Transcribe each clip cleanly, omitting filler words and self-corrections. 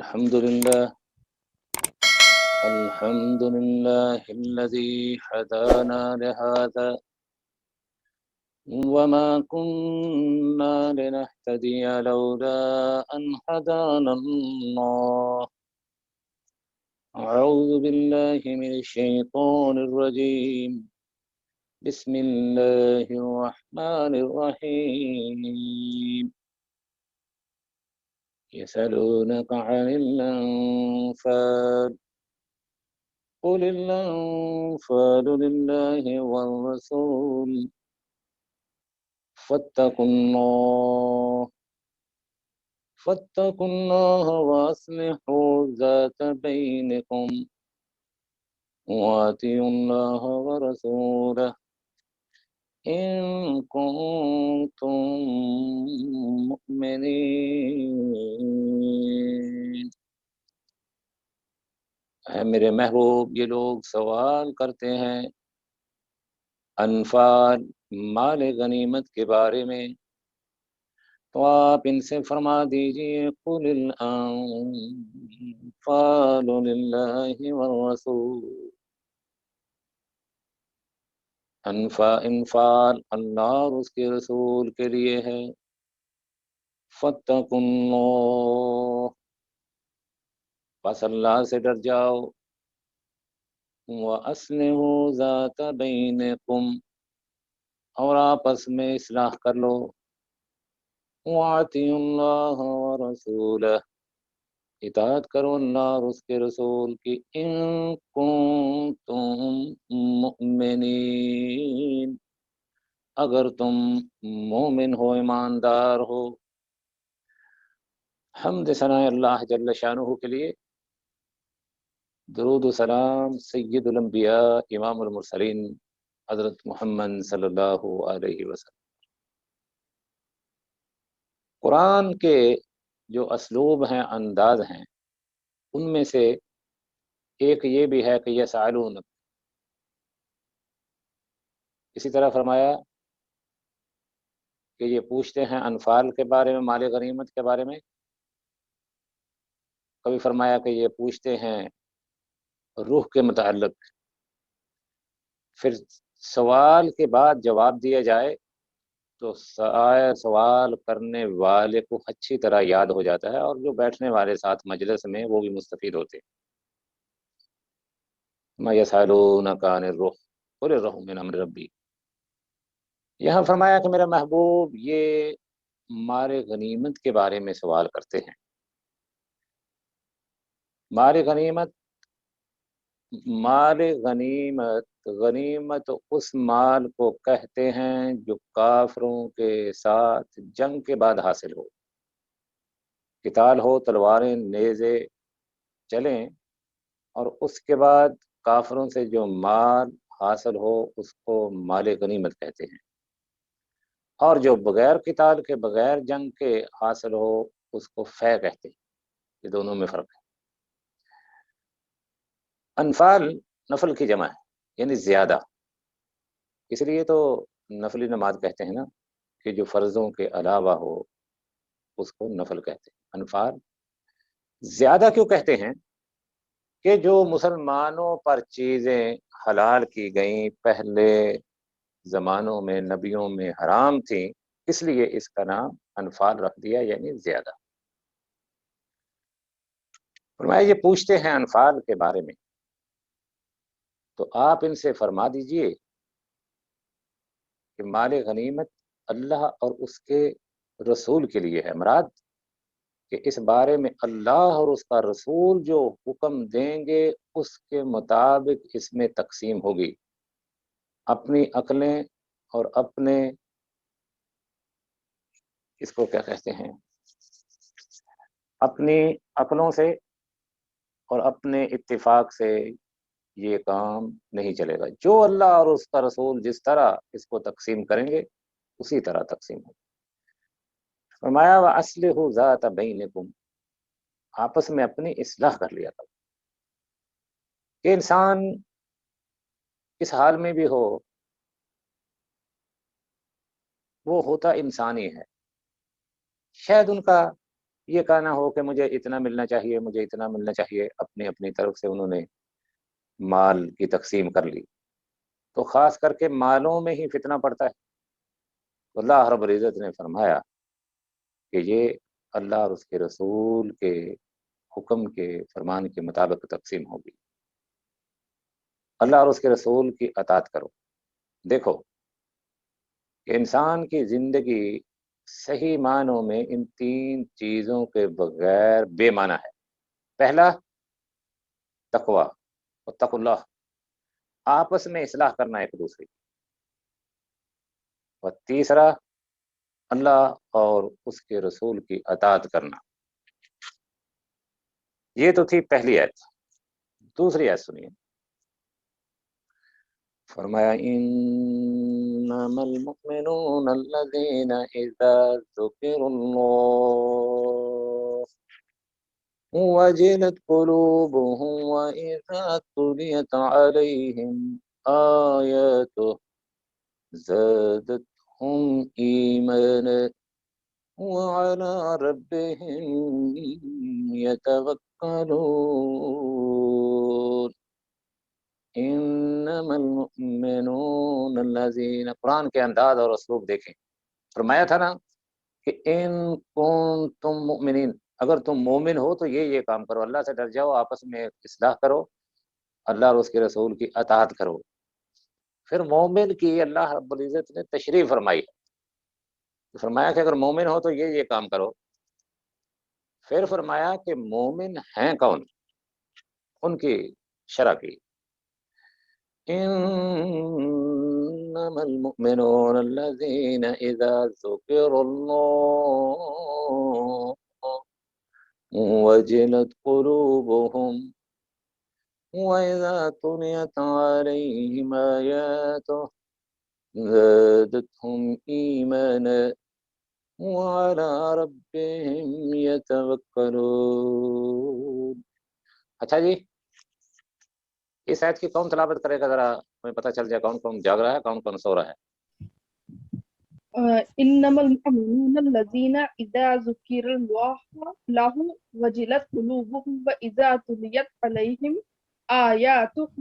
الحمد لله الحمد لله الذي هدانا لهذا وما كنا لنهتدي لولا أن هدانا الله. أعوذ بالله من الشيطان الرجيم. بسم الله الرحمن الرحيم. يسألونك عن الأنفال قل الأنفال لله والرسول فاتقوا الله وأصلحوا ذات بينكم وأطيعوا الله ورسوله إن كنتم مؤمنين. اے میرے محبوب، یہ لوگ سوال کرتے ہیں انفال مال غنیمت کے بارے میں، تو آپ ان سے فرما دیجئے قل الانفال للہ والرسول. انفال اللہ اور اس کے رسول کے لیے ہے. فاتقوا اللہ، بس اللہ سے ڈر جاؤ. وَأَصْلِحُوا ذَاتَ بَيْنِكُمْ، اور آپس میں اصلاح کر لو. وَأَطِیعُوا اللَّهَ وَرَسُولَهُ، اطاعت کرو اللہ اور اس کے رسول کی. ان کنتم مؤمنین، اگر تم مومن ہو، ایماندار ہو. حمد ثنا اللہ جل شانہ کے لیے، درود و سلام سید الانبیاء امام المرسلین حضرت محمد صلی اللہ علیہ وسلم. قرآن کے جو اسلوب ہیں، انداز ہیں، ان میں سے ایک یہ بھی ہے کہ یسألونک، اسی طرح فرمایا کہ یہ پوچھتے ہیں انفال کے بارے میں، مال غنیمت کے بارے میں. کبھی فرمایا کہ یہ پوچھتے ہیں روح کے متعلق. پھر سوال کے بعد جواب دیا جائے تو سوال کرنے والے کو اچھی طرح یاد ہو جاتا ہے، اور جو بیٹھنے والے ساتھ مجلس میں وہ بھی مستفید ہوتے ہیں. ما یسألونک عن الروح قل الروح من امر ربی. یہاں فرمایا کہ میرا محبوب یہ مال غنیمت کے بارے میں سوال کرتے ہیں. مال غنیمت غنیمت اس مال کو کہتے ہیں جو کافروں کے ساتھ جنگ کے بعد حاصل ہو. قتال ہو، تلواریں نیزے چلیں، اور اس کے بعد کافروں سے جو مال حاصل ہو اس کو مال غنیمت کہتے ہیں. اور جو بغیر قتال کے، بغیر جنگ کے حاصل ہو اس کو فے کہتے ہیں. یہ دونوں میں فرق ہے. انفال نفل کی جمع ہے، یعنی زیادہ. اس لیے تو نفلی نماز کہتے ہیں نا، کہ جو فرضوں کے علاوہ ہو اس کو نفل کہتے ہیں. انفال زیادہ کیوں کہتے ہیں؟ کہ جو مسلمانوں پر چیزیں حلال کی گئیں پہلے زمانوں میں، نبیوں میں حرام تھیں، اس لیے اس کا نام انفال رکھ دیا، یعنی زیادہ. فرمایا یہ پوچھتے ہیں انفال کے بارے میں، تو آپ ان سے فرما دیجئے کہ مال غنیمت اللہ اور اس کے رسول کے لیے ہے. مراد کہ اس بارے میں اللہ اور اس کا رسول جو حکم دیں گے اس کے مطابق اس میں تقسیم ہوگی. اپنی عقلیں اور اپنے اس کو کیا کہتے ہیں، اپنی عقلوں سے اور اپنے اتفاق سے یہ کام نہیں چلے گا. جو اللہ اور اس کا رسول جس طرح اس کو تقسیم کریں گے اسی طرح تقسیم ہوگی. فرمایا وَأَصْلِحُوا ذَاتَ بَيْنِكُمْ، آپس میں اپنی اصلاح کر لیا کرو. کہ انسان کس حال میں بھی ہو وہ ہوتا انسانی ہے. شاید ان کا یہ کہنا ہو کہ مجھے اتنا ملنا چاہیے، مجھے اتنا ملنا چاہیے، اپنی اپنی طرف سے انہوں نے مال کی تقسیم کر لی، تو خاص کر کے مالوں میں ہی فتنہ پڑتا ہے۔ اللہ رب العزت نے فرمایا کہ یہ اللہ اور اس کے رسول کے حکم کے فرمان کے مطابق تقسیم ہوگی، اللہ اور اس کے رسول کی اطاعت کرو۔ دیکھو کہ انسان کی زندگی صحیح معنوں میں ان تین چیزوں کے بغیر بے معنی ہے۔ پہلا تقوی، واتقوا اللہ، آپس میں اصلاح کرنا ایک دوسرے کی، اور تیسرا اللہ اور اس کے رسول کی اطاعت کرنا۔ یہ تو تھی پہلی آیت۔ دوسری آیت سنیے، فرمایا انما المؤمنون الذين اذا ذكر الله وجلت قلوبهم واذا تليت عليهم آياته زادتهم ایمانا وعلى ربهم يتوكلون انما المؤمنون الذين، قرآن کے انداز اور اسلوب دیکھیں، فرمایا تھا نا کہ ان کنتم مؤمنین، اگر تم مومن ہو تو یہ کام کرو، اللہ سے ڈر جاؤ، آپس میں اصلاح کرو، اللہ اور اس کے رسول کی اطاعت کرو۔ پھر مومن کی اللہ رب العزت نے تشریح فرمائی، فرمایا کہ اگر مومن ہو تو یہ کام کرو۔ پھر فرمایا کہ مومن ہیں کون، ان کی شرح کی، انما المؤمنون الذين اذا ذكر الله وجلت قلوبهم واذا تليت عليهم آياته زادتهم ایمانا وعلى ربهم يتوكلون۔ اچھا جی، اس آیت کی کون تلاوت کرے گا، ذرا ہمیں پتہ چل جائے کون کون جاگ رہا ہے، کون کون سو رہا ہے۔ انما المؤمنون الذين اذا ذكر الله وجلت قلوبهم واذا تليت عليهم آياته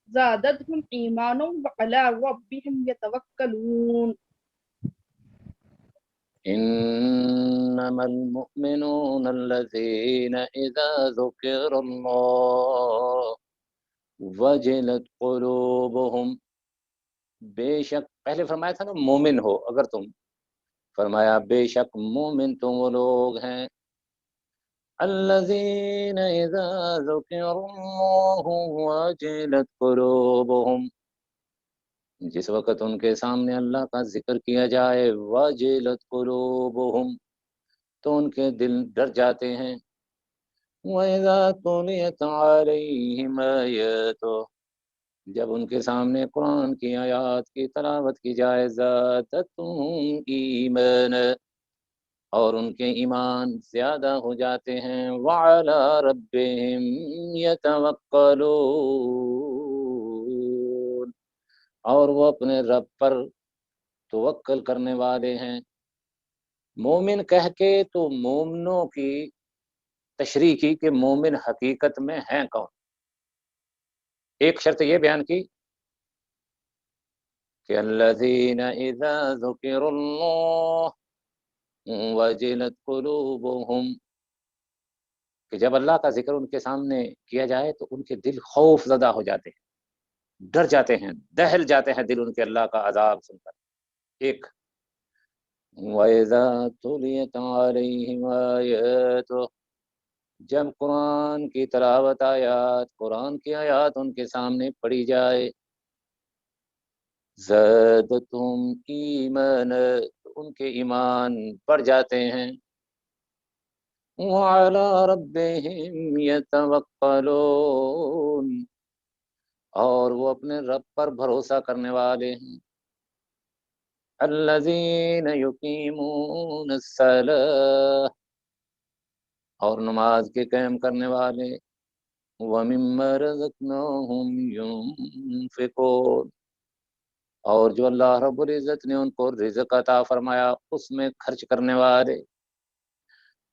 زادتهم ایمانا وعلى ربهم يتوكلون۔ انما المؤمنون الذين اذا ذكر الله وجلت قلوبهم، بے شک پہلے فرمایا تھا نا مومن ہو اگر تم، فرمایا بے شک مومن تم وہ لوگ ہیں الذین اذا ذکر اللہ وجلت قلوبهم، جس وقت ان کے سامنے اللہ کا ذکر کیا جائے، وجلت قلوبهم، تو ان کے دل ڈر جاتے ہیں، وَإِذَا تُلِيَتْ عَلَيْهِمْ آيَاتُهُ، جب ان کے سامنے قرآن کی آیات کی تلاوت کی جائے، زادتهم ایمانا، اور ان کے ایمان زیادہ ہو جاتے ہیں، وَعَلَى رَبِّهِمْ يَتَوَكَّلُونَ، اور وہ اپنے رب پر توکل کرنے والے ہیں۔ مومن کہہ کے تو مومنوں کی تشریح کی کہ مومن حقیقت میں ہیں کون۔ ایک شرط یہ بیان کی کہ الذین اذا ذکر اللہ وجلت قلوبهم، کہ جب اللہ کا ذکر ان کے سامنے کیا جائے تو ان کے دل خوف زدہ ہو جاتے ہیں، ڈر جاتے ہیں، دہل جاتے ہیں دل ان کے اللہ کا عذاب سن کر۔ ایک وَإِذَا تُلِيَتْ عَلَيْهِمْ آيَاتُهُ، جب قرآن کی تلاوت آیات، قرآن کی آیات ان کے سامنے پڑھی جائے، زادتهم ایمانا، ان کے ایمان بڑھ جاتے ہیں، وعلى ربهم يتوکلون، اور وہ اپنے رب پر بھروسہ کرنے والے ہیں، الذین یقیمون الصلاۃ، اور نماز کے قائم کرنے والے، ومما رزقناہم ینفقون، اور جو اللہ رب العزت نے ان کو رزق عطا فرمایا اس میں خرچ کرنے والے،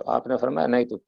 تو آپ نے فرمایا نہیں، تو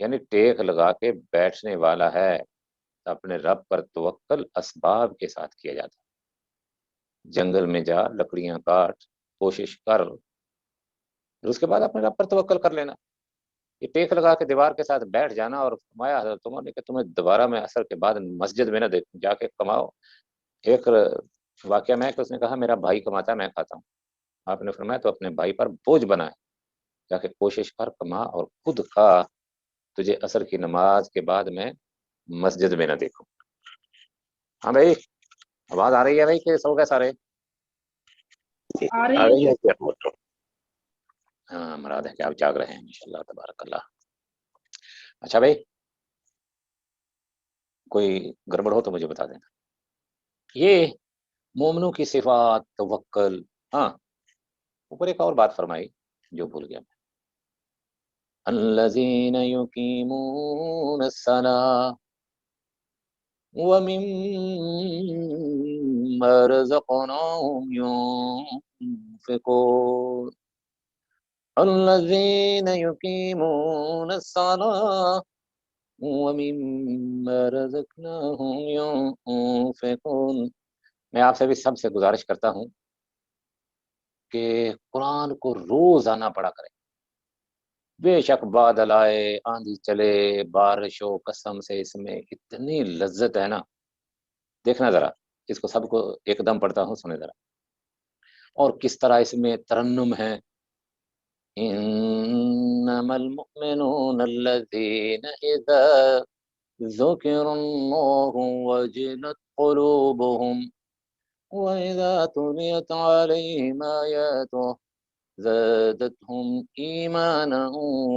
یعنی ٹیک لگا کے بیٹھنے والا ہے، تو اپنے رب پر توکل اسباب کے ساتھ کیا جاتا ہے۔ جنگل میں جا، لکڑیاں کاٹ، کوشش کر، پھر اس کے بعد اپنے رب پر توکل کر لینا۔ یہ ٹیک لگا کے دیوار کے ساتھ بیٹھ جانا، اور فرمایا حضرت عمر نے کہ تمہیں دوبارہ میں عصر کے بعد مسجد میں نہ دیکھوں، جا کے کماؤ۔ ایک واقعہ میں کہ اس نے کہا میرا بھائی کماتا ہے میں کھاتا ہوں، آپ نے فرمایا تو اپنے بھائی پر بوجھ بنا ہے، جا کے کوشش کر، کما اور خود کھا، تجھے عصر کی نماز کے بعد میں مسجد میں نہ دیکھوں۔ ہاں بھائی، آواز آ رہی ہے بھائی کہ سو گئے سارے؟ آ رہی آ ہے رہی ہے سر۔ کیا؟ ہاں، مراد ہے کہ آپ جاگ رہے ہیں انشاءاللہ تبارک اللہ۔ اچھا بھائی، کوئی گڑبڑ ہو تو مجھے بتا دینا۔ یہ مومنوں کی صفات، توکل۔ ہاں، اوپر ایک اور بات فرمائی جو بھول گیا میں، الذین یقیمون الصلاۃ ومما رزقناهم ينفقون، الذین یقیمون الصلاۃ ومما رزقناهم ينفقون۔ میں آپ سے بھی سب سے گزارش کرتا ہوں کہ قرآن کو روز آنا پڑا کریں۔ بے شک بادل آئے، آندھی چلے، بارش ہو، قسم سے اس میں اتنی لذت ہے نا، دیکھنا ذرا اس کو، سب کو ایک دم پڑھتا ہوں، سنے ذرا، اور کس طرح اس میں ترنم ہے۔ انما المؤمنون الذين اذا ذکر اللہ وجلت قلوبهم واذا تليت عليهم آیاته زادتهم ایمانا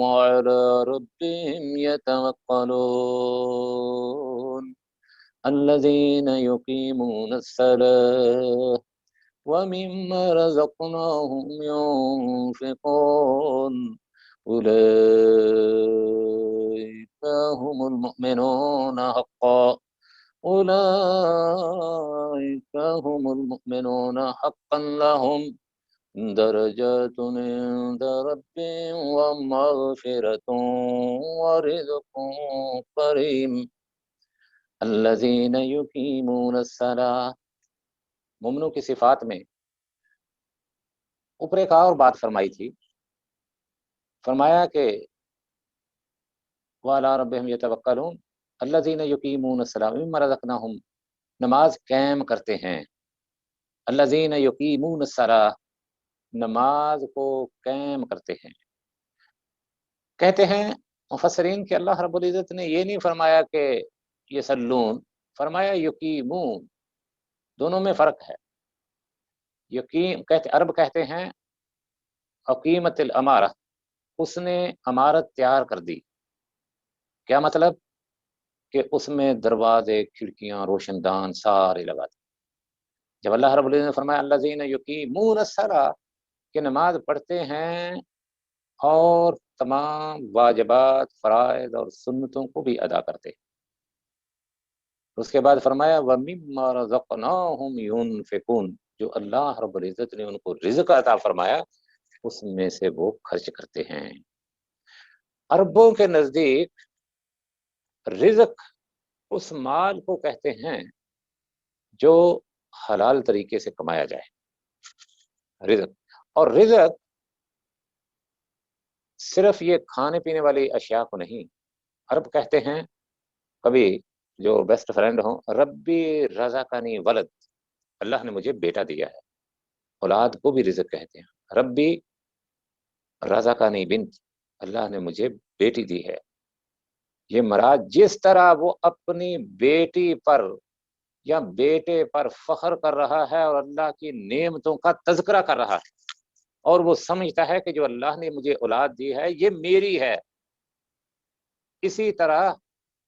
وعلى ربهم يتوکلون، الذين يقيمون الصلاة ومما رزقناهم ينفقون، أولئك هم المؤمنون حقا، أولئك هم المؤمنون حقا، لهم درجات عند ربهم ومغفرة ورزق كريم، الذين يقيمون الصلاة۔ مومنوں کی صفات میں اوپر ایک اور بات فرمائی تھی، فرمایا کہ وعلى ربهم يتوکلون، الذين يقيمون الصلاة مما رزقناهم، نماز قائم کرتے ہیں، الذين يقيمون الصلاة، نماز کو قائم کرتے ہیں۔ کہتے ہیں مفسرین کہ اللہ رب العزت نے یہ نہیں فرمایا کہ یصلون، فرمایا یقیمون، دونوں میں فرق ہے۔ یقین کہتے، عرب کہتے ہیں اقیمت الامارہ، اس نے امارت تیار کر دی، کیا مطلب کہ اس میں دروازے، کھڑکیاں، روشن دان سارے لگا دی۔ جب اللہ رب العزت نے فرمایا الذین یقیمون الصلاۃ، کہ نماز پڑھتے ہیں اور تمام واجبات، فرائض اور سنتوں کو بھی ادا کرتے ہیں، اس کے بعد فرمایا وَمِمَّا رَزَقْنَاهُمْ يُنْفِقُونَ، جو اللہ رب العزت نے ان کو رزق عطا فرمایا اس میں سے وہ خرچ کرتے ہیں۔ عربوں کے نزدیک رزق اس مال کو کہتے ہیں جو حلال طریقے سے کمایا جائے، رزق۔ اور رزق صرف یہ کھانے پینے والی اشیاء کو نہیں، عرب کہتے ہیں، کبھی جو بیسٹ فرینڈ ہوں، ربی رزقنی ولد، اللہ نے مجھے بیٹا دیا ہے، اولاد کو بھی رزق کہتے ہیں۔ ربی رزقنی بنت، اللہ نے مجھے بیٹی دی ہے۔ یہ مراد جس طرح وہ اپنی بیٹی پر یا بیٹے پر فخر کر رہا ہے اور اللہ کی نعمتوں کا تذکرہ کر رہا ہے، اور وہ سمجھتا ہے کہ جو اللہ نے مجھے اولاد دی ہے یہ میری ہے، اسی طرح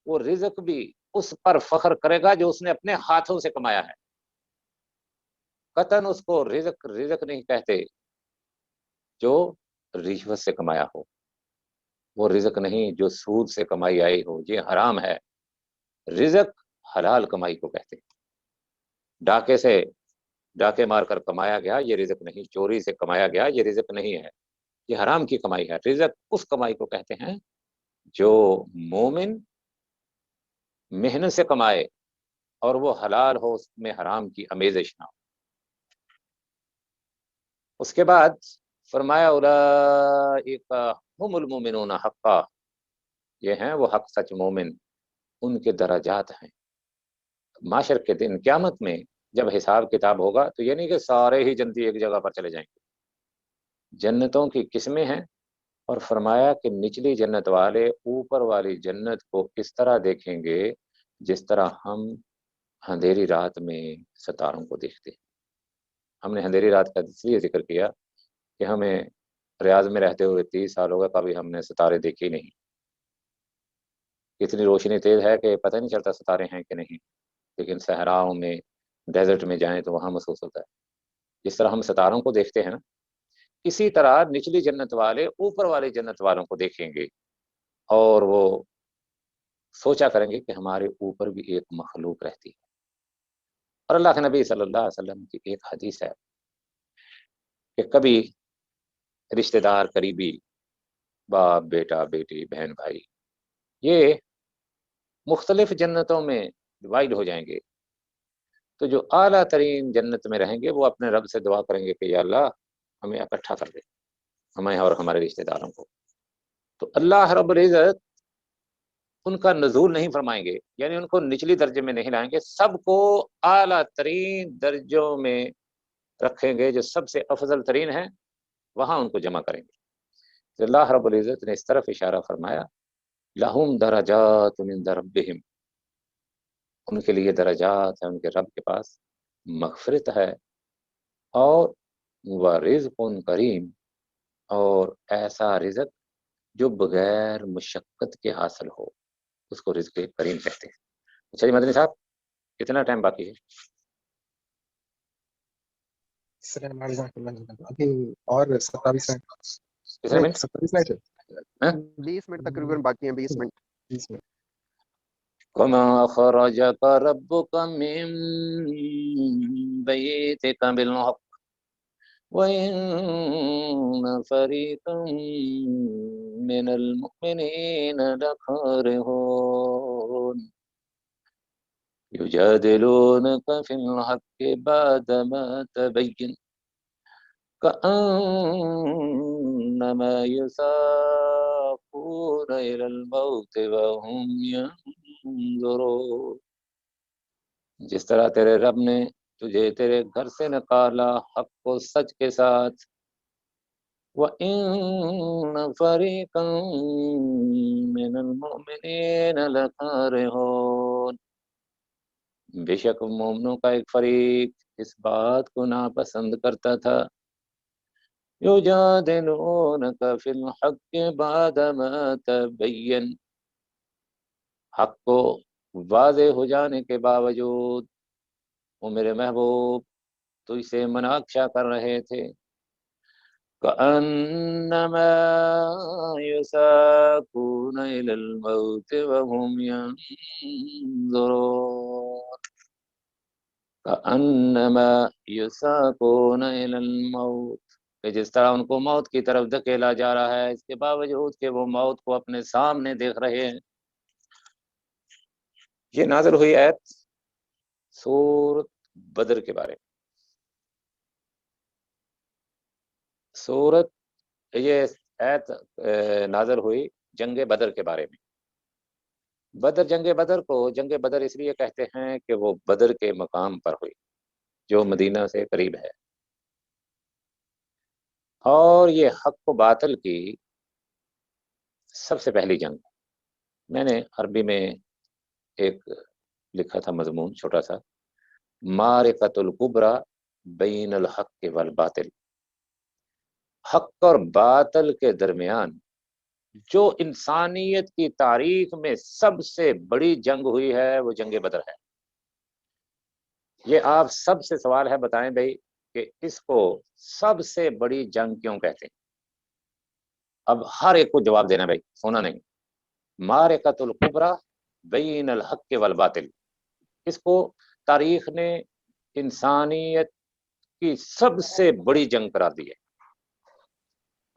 وہ رزق بھی اس پر فخر کرے گا جو اس نے اپنے ہاتھوں سے کمایا ہے۔ قطعاً اس کو رزق رزق نہیں کہتے جو رشوت سے کمایا ہو، وہ رزق نہیں جو سود سے کمائی آئی ہو، یہ حرام ہے۔ رزق حلال کمائی کو کہتے ہیں۔ ڈاکے سے، ڈاکے مار کر کمایا گیا یہ رزق نہیں، چوری سے کمایا گیا یہ رزق نہیں ہے۔ یہ حرام کی کمائی ہے۔ رزق اس کمائی کو کہتے ہیں جو مومن محنت سے کمائے اور وہ حلال ہو، اس میں حرام کی آمیزش نہ ہو۔ اس کے بعد فرمایا اولئک هم المؤمنون حقا، یہ ہیں وہ حق سچ مومن، ان کے درجات ہیں۔ معاشر کے دن قیامت میں جب حساب کتاب ہوگا تو یہ نہیں کہ سارے ہی جنتی ایک جگہ پر چلے جائیں گے، جنتوں کی قسمیں ہیں، اور فرمایا کہ نچلی جنت والے اوپر والی جنت کو اس طرح دیکھیں گے جس طرح ہم اندھیری رات میں ستاروں کو دیکھتے ہیں۔ ہم نے اندھیری رات کا اس لیے ذکر کیا کہ ہمیں ریاض میں رہتے ہوئے 30 سال ہو گئے، کبھی ہم نے ستارے دیکھے نہیں۔ اتنی روشنی تیز ہے کہ پتہ نہیں چلتا ستارے ہیں کہ نہیں، لیکن صحراؤں میں، ڈیزرٹ میں جائیں تو وہاں محسوس ہوتا ہے۔ جس طرح ہم ستاروں کو دیکھتے ہیں نا، اسی طرح نچلی جنت والے اوپر والے جنت والوں کو دیکھیں گے اور وہ سوچا کریں گے کہ ہمارے اوپر بھی ایک مخلوق رہتی ہے۔ اور اللہ کے نبی صلی اللہ علیہ وسلم کی ایک حدیث ہے کہ کبھی رشتہ دار، قریبی، باپ، بیٹا، بیٹی، بہن، بھائی، یہ مختلف جنتوں میں ڈیوائیڈ ہو جائیں گے، تو جو اعلیٰ ترین جنت میں رہیں گے وہ اپنے رب سے دعا کریں گے کہ یا اللہ ہمیں اکٹھا کر دے، ہمیں اور ہمارے رشتہ داروں کو۔ تو اللہ رب العزت ان کا نزول نہیں فرمائیں گے، یعنی ان کو نچلی درجے میں نہیں لائیں گے، سب کو اعلیٰ ترین درجوں میں رکھیں گے، جو سب سے افضل ترین ہیں وہاں ان کو جمع کریں گے۔ تو اللہ رب العزت نے اس طرف اشارہ فرمایا، لہم درجات من ربہم، ان کے لیے درجات ہیں ان کے رب کے پاس، مغفرت ہے، اور ورزق کریم، اور ایسا رزق جو بغیر مشقت کے حاصل ہو، اس کو رزق کریم کہتے ہیں۔ اچھا جی مدنی صاحب، کتنا ٹائم باقی ہے؟ السلام علیکم ابھی اور 27 منٹ، کتنے نہیں منٹ؟ 27 منٹ ہے، ہاں؟ 20 منٹ تقریباً باقی ہیں، 20 منٹ۔ 20 منٹ۔ وما خرجك ربك من بيتك بالحق وإن فريقا من المؤمنين لكارهون يجادلونك في الحق بعدما تبين كأنما يساقون إلى الموت وهم ينظرون۔ جس طرح تیرے رب نے تجھے تیرے گھر سے نکالا حق کو سچ کے ساتھ، وَإِنَّ فَرِيقًا مِّنَ الْمُؤْمِنِينَ لَكَارِهُونَ، بے شک مومنوں کا ایک فریق اس بات کو ناپسند کرتا تھا، یجادلونک فی الحق بعدما تبین، حق کو واضح ہو جانے کے باوجود وہ میرے محبوب تو اسے مناقشہ کر رہے تھے، کأنما یساقون الی الموت وهم ینظرون، کأنما یساقون الی الموت، کہ جس طرح ان کو موت کی طرف دھکیلا جا رہا ہے، اس کے باوجود کہ وہ موت کو اپنے سامنے دیکھ رہے ہیں۔ یہ نازل ہوئی آیت سورۃ بدر کے بارے میں۔ سورت یہ آیت نازل ہوئی جنگ بدر کے بارے میں۔ بدر، جنگ بدر کو جنگ بدر اس لیے کہتے ہیں کہ وہ بدر کے مقام پر ہوئی جو مدینہ سے قریب ہے، اور یہ حق و باطل کی سب سے پہلی جنگ۔ میں نے عربی میں ایک لکھا تھا مضمون چھوٹا سا، معرکۃ الکبریٰ بین الحق والباطل، حق اور باطل کے درمیان جو انسانیت کی تاریخ میں سب سے بڑی جنگ ہوئی ہے وہ جنگ بدر ہے۔ یہ آپ سب سے سوال ہے، بتائیں بھائی کہ اس کو سب سے بڑی جنگ کیوں کہتے ہیں؟ اب ہر ایک کو جواب دینا بھائی، سونا نہیں۔ معرکۃ الکبریٰ بین الحق والباطل، اس کو تاریخ نے انسانیت کی سب سے بڑی جنگ قرار دی ہے۔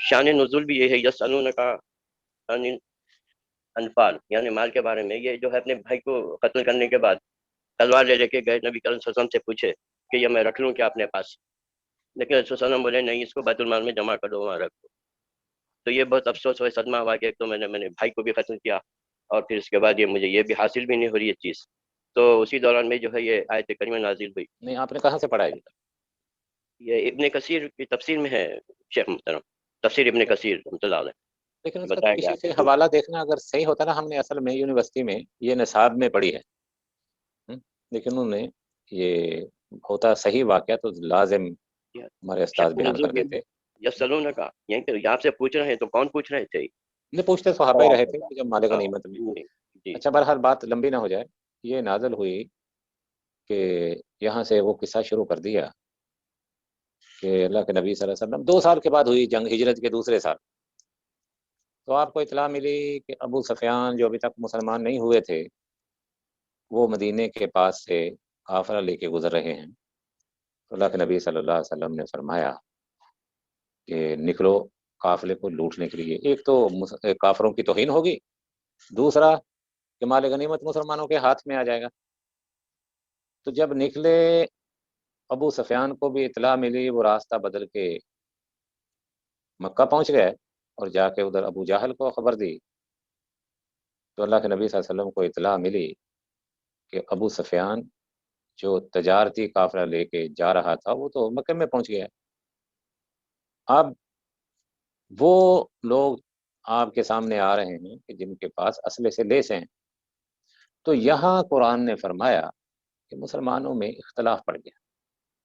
شان نزول بھی یہ ہے، یسألونک عن انفال، یعنی مال کے بارے میں. یہ جو ہے اپنے بھائی کو قتل کرنے کے بعد تلوار لے کے گئے نبی کریم صلی اللہ علیہ وسلم سے پوچھے کہ یہ میں رکھ لوں کیا اپنے پاس، لیکن رسول صلی اللہ علیہ وسلم بولے نہیں، اس کو بیت المال میں جمع کر دو، وہاں رکھ دو. تو یہ بہت افسوس ہوا، صدمہ ہوا کہ ایک تو میں نے بھائی کو بھی قتل کیا، اور پھر اس کے بعد یہ مجھے یہ بھی حاصل بھی نہیں ہو رہی یہ چیز. تو اسی دوران میں جو ہے یہ آیت کریمہ نازل ہوئی. نہیں آپ نے کہاں سے پڑھا ہے؟ یہ ابن کثیر کی تفسیر میں ہے شیخ محترم، تفسیر ابن کثیر رحمۃ اللہ علیہ. لیکن اس کا بتایا کسی سے گیا حوالہ دیکھنا اگر صحیح ہوتا نا، ہم نے اصل میں یونیورسٹی میں یہ نصاب میں پڑھی ہے، لیکن انہوں نے یہ ہوتا صحیح واقعہ تو لازم ہمارے استاد بیان کر دیتے. یسألونک، یہیں پہ آپ سے پوچھ رہے ہیں تو کون پوچھ رہے تھے؟ یہ پوچھتے صحابہ ہی رہے تھے جب مال غنیمت میں. جی اچھا بہرحال بات لمبی نہ ہو جائے، یہ نازل ہوئی کہ یہاں سے وہ قصہ شروع کر دیا کہ اللہ کے نبی صلی اللہ علیہ وسلم 2 سال کے بعد ہوئی جنگ، ہجرت کے دوسرے سال. تو آپ کو اطلاع ملی کہ ابو سفیان جو ابھی تک مسلمان نہیں ہوئے تھے وہ مدینے کے پاس سے قافلہ لے کے گزر رہے ہیں. اللہ کے نبی صلی اللہ علیہ وسلم نے فرمایا کہ نکلو قافلے کو لوٹنے کے لیے. ایک تو کافروں کی توہین ہوگی، دوسرا کہ مال غنیمت مسلمانوں کے ہاتھ میں آ جائے گا. تو جب نکلے ابو سفیان کو بھی اطلاع ملی، وہ راستہ بدل کے مکہ پہنچ گئے اور جا کے ادھر ابو جہل کو خبر دی. تو اللہ کے نبی صلی اللہ علیہ وسلم کو اطلاع ملی کہ ابو سفیان جو تجارتی قافلہ لے کے جا رہا تھا وہ تو مکہ میں پہنچ گیا. اب وہ لوگ آپ کے سامنے آ رہے ہیں کہ جن کے پاس اسلحے سے لیس ہیں. تو یہاں قرآن نے فرمایا کہ مسلمانوں میں اختلاف پڑ گیا.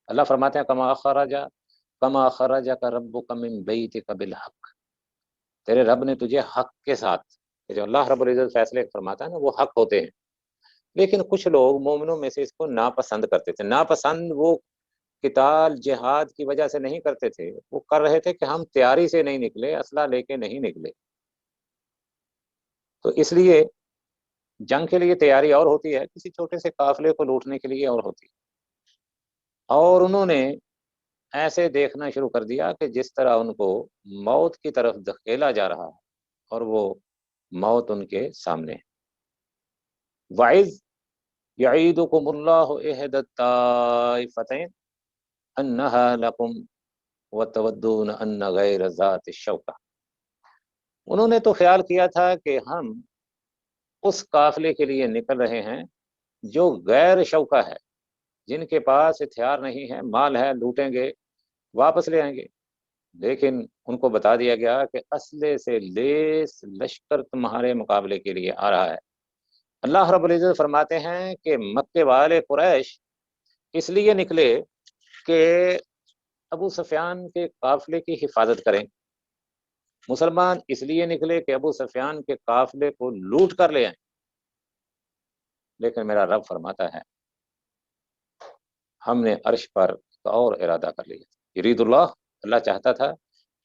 اللہ فرماتے ہیں کما خرجک ربک من بیتک بالحق، تیرے رب نے تجھے حق کے ساتھ، جو اللہ رب العزت فیصلے فرماتا ہے نا وہ حق ہوتے ہیں. لیکن کچھ لوگ مومنوں میں سے اس کو ناپسند کرتے تھے. ناپسند وہ قتال جہاد کی وجہ سے نہیں کرتے تھے، وہ کر رہے تھے کہ ہم تیاری سے نہیں نکلے، اسلحہ لے کے نہیں نکلے. تو اس لیے جنگ کے لیے تیاری اور ہوتی ہے، کسی چھوٹے سے قافلے کو لوٹنے کے لیے اور ہوتی ہے. اور انہوں نے ایسے دیکھنا شروع کر دیا کہ جس طرح ان کو موت کی طرف دھکیلا جا رہا ہے اور وہ موت ان کے سامنے ہے. وَإِذْ يَعِيدُكُمُ اللَّهُ إِحْدَى الطَّائِفَتَيْنِ أَنَّهَا لَكُمْ وَتَوَدُّونَ أَنَّ غَيْرَ ذَاتِ الشَّوْكَةِ. انہوں نے تو خیال کیا تھا کہ ہم اس قافلے کے لیے نکل رہے ہیں جو غیر شوکہ ہے، جن کے پاس ہتھیار نہیں ہے، مال ہے، لوٹیں گے واپس لے آئیں گے. لیکن ان کو بتا دیا گیا کہ اسلحے سے لیس لشکر تمہارے مقابلے کے لیے آ رہا ہے. اللہ رب العزت فرماتے ہیں کہ مکے والے قریش اس لیے نکلے کہ ابو سفیان کے قافلے کی حفاظت کریں. مسلمان اس لیے نکلے کہ ابو سفیان کے قافلے کو لوٹ کر لے آئیں. لیکن میرا رب فرماتا ہے ہم نے عرش پر اور ارادہ کر لیا. یرید اللہ چاہتا تھا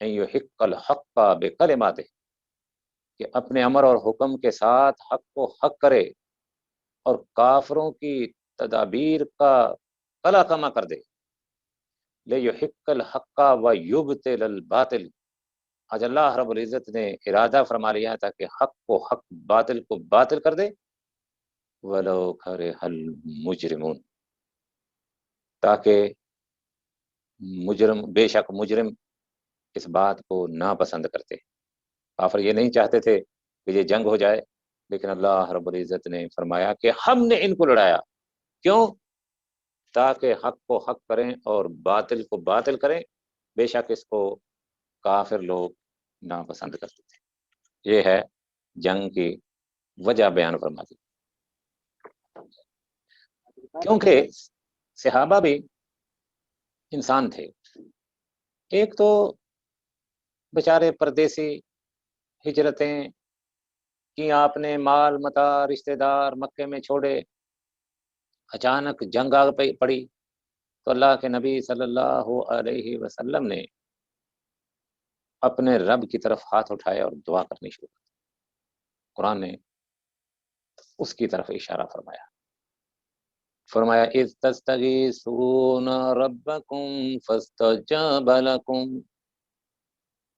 ان یحق الحق بکلماتہ، کہ اپنے امر اور حکم کے ساتھ حق کو حق کرے اور کافروں کی تدابیر کا قلع کما کر دے. لیحق الحق ویبطل الباطل. آج اللہ رب العزت نے ارادہ فرما لیا تھا کہ حق کو حق، باطل کو باطل کر دے. ولو کرہ المجرمون، تاکہ مجرم، بے شک مجرم اس بات کو ناپسند کرتے. کافر یہ نہیں چاہتے تھے کہ یہ جنگ ہو جائے، لیکن اللہ رب العزت نے فرمایا کہ ہم نے ان کو لڑایا. کیوں؟ تاکہ حق کو حق کریں اور باطل کو باطل کریں. بے شک اس کو کافر لوگ ناپسند کرتے تھے. یہ ہے جنگ کی وجہ بیان فرما دی. کیونکہ صحابہ بھی انسان تھے. ایک تو بیچارے پردیسی ہجرتیں کی آپ نے، مال متا رشتہ دار مکے میں چھوڑے، اچانک جنگ آ پڑی تو اللہ کے نبی صلی اللہ علیہ وسلم نے اپنے رب کی طرف ہاتھ اٹھائے اور دعا کرنی شروع کی. قرآن نے اس کی طرف اشارہ فرمایا. فرمایا اذ تستغیثون ربکم فاستجاب لکم.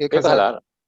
1000।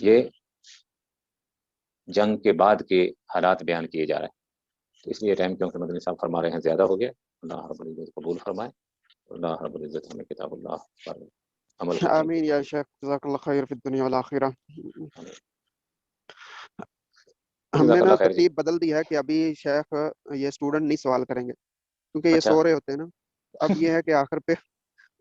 یہ جنگ کے بعد کے حالات بیان کیے جا رہے ہیں، تو اس لیے ٹائم کیونکہ مدنی صاحب فرما رہے ہیں زیادہ ہو گیا. اللہ رب العزت قبول فرمائے. اللہ رب العزت ہمیں کتاب اللہ پر عمل کرنے آمین یا شیخ، جزاک اللہ خیر فی الدنیا والآخرہ. ہم نے جزاک نا اللہ خیر جی. ترتیب بدل دی ہے کہ ابھی شیخ یہ اسٹوڈنٹ نہیں سوال کریں گے کیونکہ یہ اچھا سو رہے ہوتے ہیں نا. اب یہ ہے کہ آخر پہ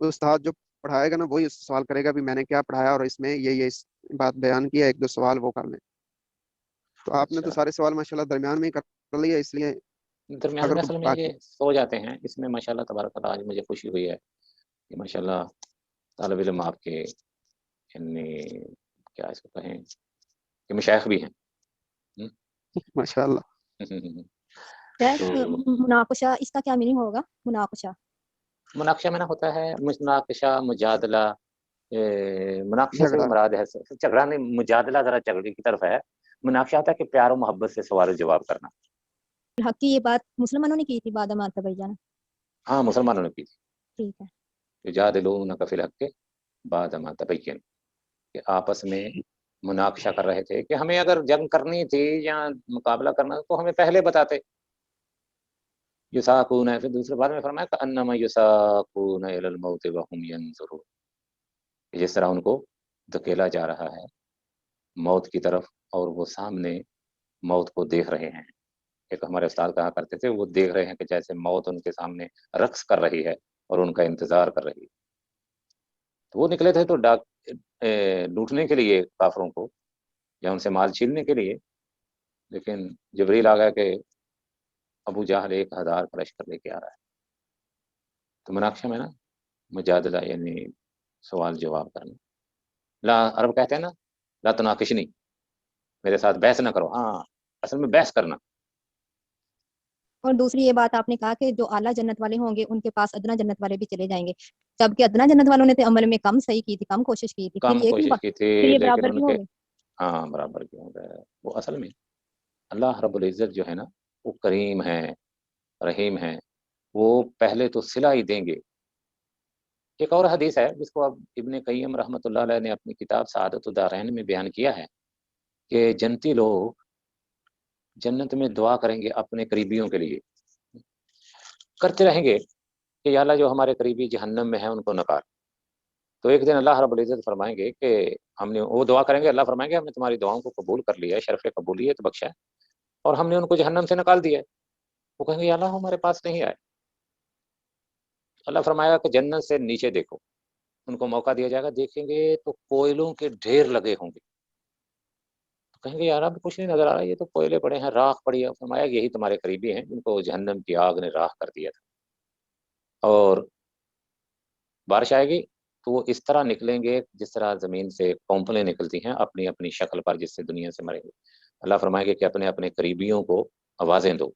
استاد جو پڑھائے گا نا وہی سوال کرے گا بھی میں نے کیا پڑھایا اور اس میں یہ بات بیان کیا، ایک دو سوال وہ کر لیں. تو آپ نے تو اچھا سارے سوال ماشاءاللہ درمیان میں ہی کر لیا، اس لیے درمیان اگر میں کوئی اصل میں باقی یہ سو جاتے ہیں. اس میں ماشاء اللہ تبارک اللہ آج مجھے خوشی ہوئی ہے کہ ماشاء اللہ طالب علم آپ کے یعنی کیا اس کو کہیں کہ مشائخ بھی ہیں. ماشاء اللہ. مناقشہ اس کا کیا میننگ ہوگا؟ مناقشہ میں نہ ہوتا ہے مناقشہ مجادلہ. مناقشہ سے جھگڑا. مراد ہے جھگڑا نہیں، مجادلہ ذرا جھگڑے کی طرف ہے. مناقشہ ہوتا ہے کہ پیار و محبت سے سوال و جواب کرنا. حق کی یہ بات مسلمانوں نے کی تھی بعد ما تبین. ہاں مسلمانوں نے کی تھی. ٹھیک ہے. یجادلونک فی الحق بعد ما تبین، کہ آپس میں مناقشہ کر رہے تھے کہ ہمیں اگر جنگ کرنی تھی یا مقابلہ کرنا تو ہمیں پہلے بتاتے. یساقون، پھر دوسرے بار میں فرمایا کہ انما یساقون الی الموت وهم ینظرون، جس طرح ان کو دھکیلا جا رہا ہے موت کی طرف اور وہ سامنے موت کو دیکھ رہے ہیں. ایک ہمارے استاد کہا کرتے تھے وہ دیکھ رہے ہیں کہ جیسے موت ان کے سامنے رقص کر رہی ہے اور ان کا انتظار کر رہی ہے. تو وہ نکلے تھے تو لوٹنے کے لیے کافروں کو یا ان سے مال چھیننے کے لیے، لیکن جبریل آ گیا کہ ابو جہل 1000 کا لشکر لے کے آ رہا ہے. تو مناقشہ میں نا مجادلہ یعنی سوال جواب کرنا. لا عرب کہتے ہیں نا لا تناقشنی، میرے ساتھ بحث نہ کرو. ہاں اصل میں بحث کرنا. اور دوسری یہ بات آپ نے کہا کہ جو اعلیٰ جنت والے ہوں گے ان کے پاس ادنا جنت والے بھی چلے جائیں گے، جبکہ ادنا جنت والوں نے تو عمل میں کم صحیح کی تھی، کم کوشش کی تھی. کم کوشش کی تھی پھر یہ لیکن برابر ان کیوں کے ہو گئے؟ ہاں برابر کیوں ہو گئے. وہ اصل میں اللہ رب العزت جو ہے نا وہ کریم ہے، رحیم ہے. وہ پہلے تو صلہ ہی دیں گے. ایک اور حدیث ہے جس کو اب ابن قیم رحمۃ اللہ علیہ نے اپنی کتاب سعادت الدارین میں بیان کیا ہے کہ جنتی لوگ جنت میں دعا کریں گے اپنے قریبیوں کے لیے، کرتے رہیں گے کہ یا اللہ جو ہمارے قریبی جہنم میں ہیں ان کو نکال. تو ایک دن اللہ رب العزت فرمائیں گے کہ ہم نے، وہ دعا کریں گے، اللہ فرمائیں گے ہم نے تمہاری دعاؤں کو قبول کر لیا ہے، شرف قبولیت بخشا ہے اور ہم نے ان کو جہنم سے نکال دیا ہے. وہ کہیں گے یا اللہ ہمارے پاس نہیں آئے. اللہ فرمائے گا کہ جنت سے نیچے دیکھو. ان کو موقع دیا جائے گا، دیکھیں گے تو کوئلوں کے ڈھیر لگے ہوں گے. تو کہیں گے یار اب کچھ نہیں نظر آ رہا، یہ تو کوئلے پڑے ہیں، راکھ پڑی ہے. فرمایا یہی تمہارے قریبی ہیں جن کو جہنم کی آگ نے راکھ کر دیا تھا. اور بارش آئے گی تو وہ اس طرح نکلیں گے جس طرح زمین سے کونپلیں نکلتی ہیں اپنی اپنی شکل پر، جس سے دنیا سے مریں گے. اللہ فرمائے گے کہ اپنے اپنے قریبیوں کو آوازیں دو.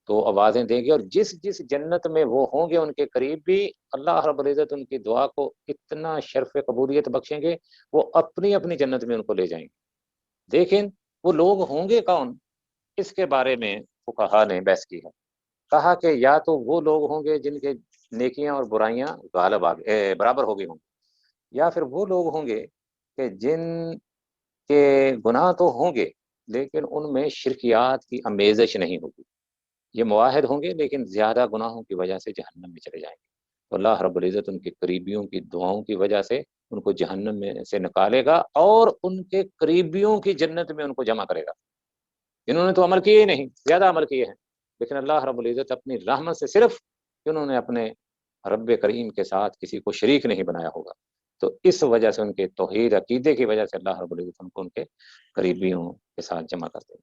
تو آوازیں دیں گے اور جس جس جنت میں وہ ہوں گے ان کے قریب بھی اللہ رب العزت ان کی دعا کو اتنا شرف قبولیت بخشیں گے وہ اپنی اپنی جنت میں ان کو لے جائیں گے. لیکن وہ لوگ ہوں گے کون، اس کے بارے میں فقہا نے بحث کی ہے. کہا کہ یا تو وہ لوگ ہوں گے جن کے نیکیاں اور برائیاں غالب برابر ہو گئی ہوں گی، یا پھر وہ لوگ ہوں گے کہ جن کے گناہ تو ہوں گے لیکن ان میں شرکیات کی آمیزش نہیں ہوگی. یہ معاہد ہوں گے لیکن زیادہ گناہوں کی وجہ سے جہنم میں چلے جائیں گے. تو اللہ رب العزت ان کے قریبیوں کی دعاؤں کی وجہ سے ان کو جہنم میں سے نکالے گا اور ان کے قریبیوں کی جنت میں ان کو جمع کرے گا. انہوں نے تو عمل کیے ہی نہیں، زیادہ عمل کیے ہیں، لیکن اللہ رب العزت اپنی رحمت سے صرف انہوں نے اپنے رب کریم کے ساتھ کسی کو شریک نہیں بنایا ہوگا، تو اس وجہ سے ان کے توحید عقیدے کی وجہ سے اللہ رب العزت ان کو ان کے قریبیوں کے ساتھ جمع کرتے ہیں.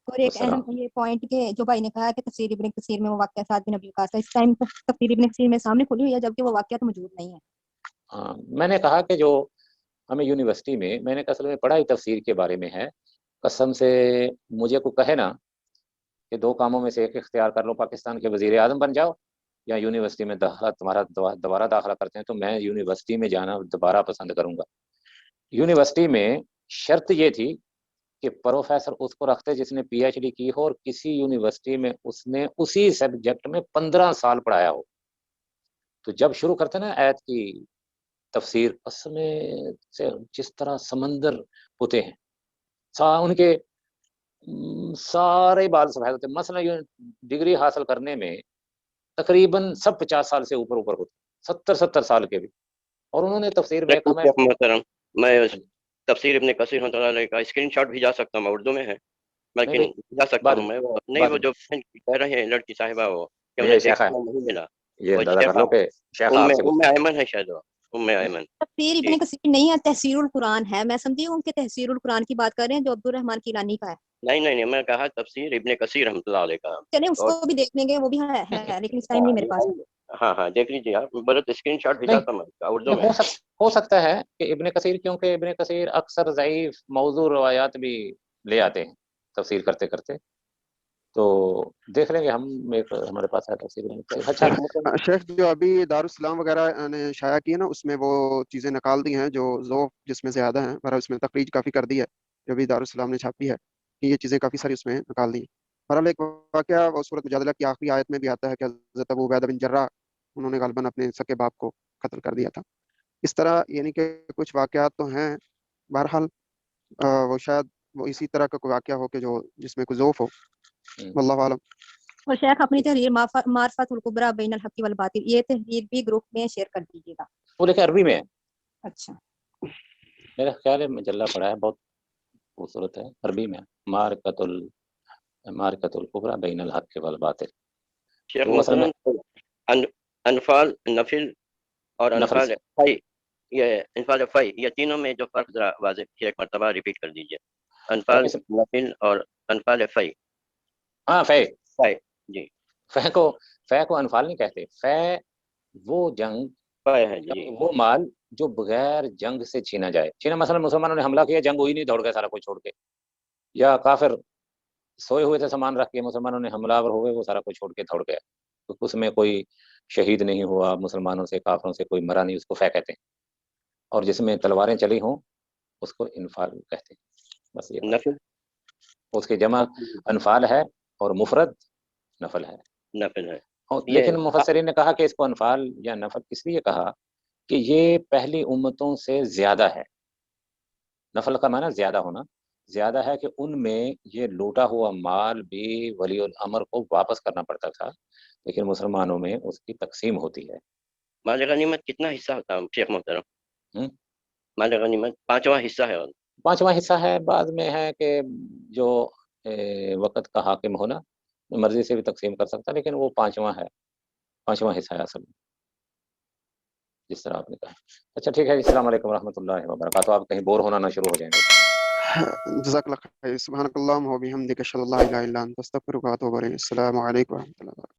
اور ایک اہم یہ پوائنٹ کہ جو بھائی نے کہا کہ تفسیر ابن کثیر میں وہ واقعہ سعد بن ابی وقاص اس ٹائم تفسیر ابن کثیر میں سامنے کھلی ہوئی ہے جبکہ وہ واقعہ تو موجود نہیں ہے. ہاں میں نے کہا کہ جو ہمیں یونیورسٹی میں نے اصل میں پڑھائی تفسیر کے بارے میں ہے. قسم سے مجھے کو کہے نا کہ دو کاموں میں سے ایک اختیار کر لو، پاکستان کے وزیر اعظم بن جاؤ یا یونیورسٹی میں تمہارا دوبارہ داخلہ کرتے ہیں، تو میں یونیورسٹی میں جانا دوبارہ پسند کروں گا. یونیورسٹی میں شرط یہ تھی کہ پروفیسر اس کو رکھتے جس نے پی ایچ ڈی کی ہو اور کسی یونیورسٹی میں اس نے اسی سبجیکٹ میں 15 سال پڑھایا ہو. تو جب شروع کرتے نا آیت کی تفسیر اصل میں سے جس طرح سمندر ہوتے ہیں، ان کے سارے بال سفید ہوتے ہیں. مثلا یہ ڈگری حاصل کرنے میں تقریباً سب 50 سال سے اوپر ہوتے، 70 سال کے بھی. اور انہوں نے تفسیر میں لیکن شیخ محترم، میں تفسیر ابن کثیر رحمۃ اللہ علیہ کا اسکرین شاٹ بھیجا سکتا ہوں، میں اردو میں ہے لیکن بھیجا سکتا ہوں میں. نہیں وہ جو کہہ رہے ہیں لڑکی صاحبہ وہ کہ انہیں دیکھنے کو نہیں ملا، یہ اندازہ کر لو کہ شیخ آپ سے ام ایمن ہے شاید، وہ ام ایمن. تفسیر ابن کثیر نہیں ہے، تحسیر القرآن ہے. میں سمجھی ان کے تحسیر القرآن کی بات کر رہے ہیں جو عبد الرحمن کیلانی کا ہے. نہیں میں کہا تفسیر ابن کثیر رحمۃ اللہ علیہ کا. چلیں اس کو بھی دیکھ لیں گے، وہ بھی ہے لیکن اس ٹائم نہیں میرے پاس. ہاں دیکھ لیجیے آپ، بلکہ اسکرین شاٹ بھیجا تھا میں اردو میں. ہو سکتا ہے کہ ابن کثیر، کیونکہ ابن کثیر اکثر ضعیف موضوع روایات بھی لے آتے ہیں تفسیر کرتے کرتے، تو دیکھ لیں گے ہم. ہمارے پاس ہے تفسیر ابن کثیر. اچھا شیخ جو ابھی دارالسلام وغیرہ نے شائع کی ہے نا، اس میں وہ چیزیں نکال دی ہیں جو ذوق جس میں زیادہ ہیں، پر اس میں تخریج کافی کر دی ہے جو ابھی دارالسلام نے چھاپی ہے، کہ یہ چیزیں کافی ساری اس میں نکال دی. بہرحال ایک واقعہ وہ سورۃ مجادلہ کی آخری آیت میں بھی آتا ہے کہ حضرت ابو عبیدہ بن جراح انہوں نے غالباً اپنے سکے باپ کو قتل کر دیا تھا. اس طرح یعنی کہ کچھ واقعات تو ہیں. بہرحال وہ شاید وہ اسی طرح کا کوئی واقعہ ہو کہ جو جس میں کوئی ذوف ہو. واللہ عالم. اور شیخ اپنی تحریر معرفت الکبریٰ بین الحق والباطل، یہ تحریر بھی گروپ میں شیئر کر دیجیے گا. وہ لیکن عربی میں ہے. اچھا میرا خیال ہے مجلہ پڑھا ہے، بہت خوبصورت ہے، عربی میں معرکۃ الکبریٰ بین الحق والباطل. شیخ محترم، انفال نفل اور انفال فی، یہ انفال فی یہ تینوں میں جو فرق ذرا واضح ایک مرتبہ ریپیٹ کر دیجیے. انفال نفل اور انفال فی. ہاں فی جی. فے کو انفال نہیں کہتے. فے وہ جنگ ہے جی، وہ مال جو بغیر جنگ سے چھینا جائے. مثلا مسلمانوں نے حملہ کیا، جنگ ہوئی نہیں، دوڑ گئے سارا کچھ چھوڑ کے. یا کافر سوئے ہوئے تھے سامان رکھ کے، مسلمانوں نے حملہ آور ہوئے، وہ سارا کچھ چھوڑ کے دوڑ گیا، تو اس میں کوئی شہید نہیں ہوا، مسلمانوں سے کافروں سے کوئی مرا نہیں، اس کو فے کہتے ہیں. اور جس میں تلواریں چلی ہوں اس کو انفال کہتے ہیں. بس یہ نفل اس کے جمع انفال ہے اور مفرد نفل ہے. نفل ہے. لیکن مفسرین نے کہا کہ اس کو انفال یا نفل اس لیے کہا کہ یہ پہلی امتوں سے زیادہ ہے. نفل کا معنی زیادہ ہونا، زیادہ ہے کہ ان میں یہ لوٹا ہوا مال بھی ولی الامر کو واپس کرنا پڑتا تھا، لیکن مسلمانوں میں اس کی تقسیم ہوتی ہے. مال غنیمت کتنا حصہ ہوتا ہے شیخ محترم؟ مال غنیمت 5واں حصہ ہے. 5واں حصہ ہے. بعد میں ہے کہ جو وقت کا حاکم ہونا مرضی سے بھی تقسیم کر سکتا، لیکن وہ 5واں ہے، 5واں حصہ ہے اصل میں، جس طرح آپ نے کہا. اچھا ٹھیک ہے، السلام علیکم ورحمۃ اللہ وبرکاتہ. آپ کہیں بور ہونا نہ شروع ہو جائیں گے. جزاک اللہ خیر. سبحانک اللہم و بحمدک، اشہد ان لا الہ الا انت، استغفرک و اتوب الیک. السلام علیکم و رحمۃ اللہ.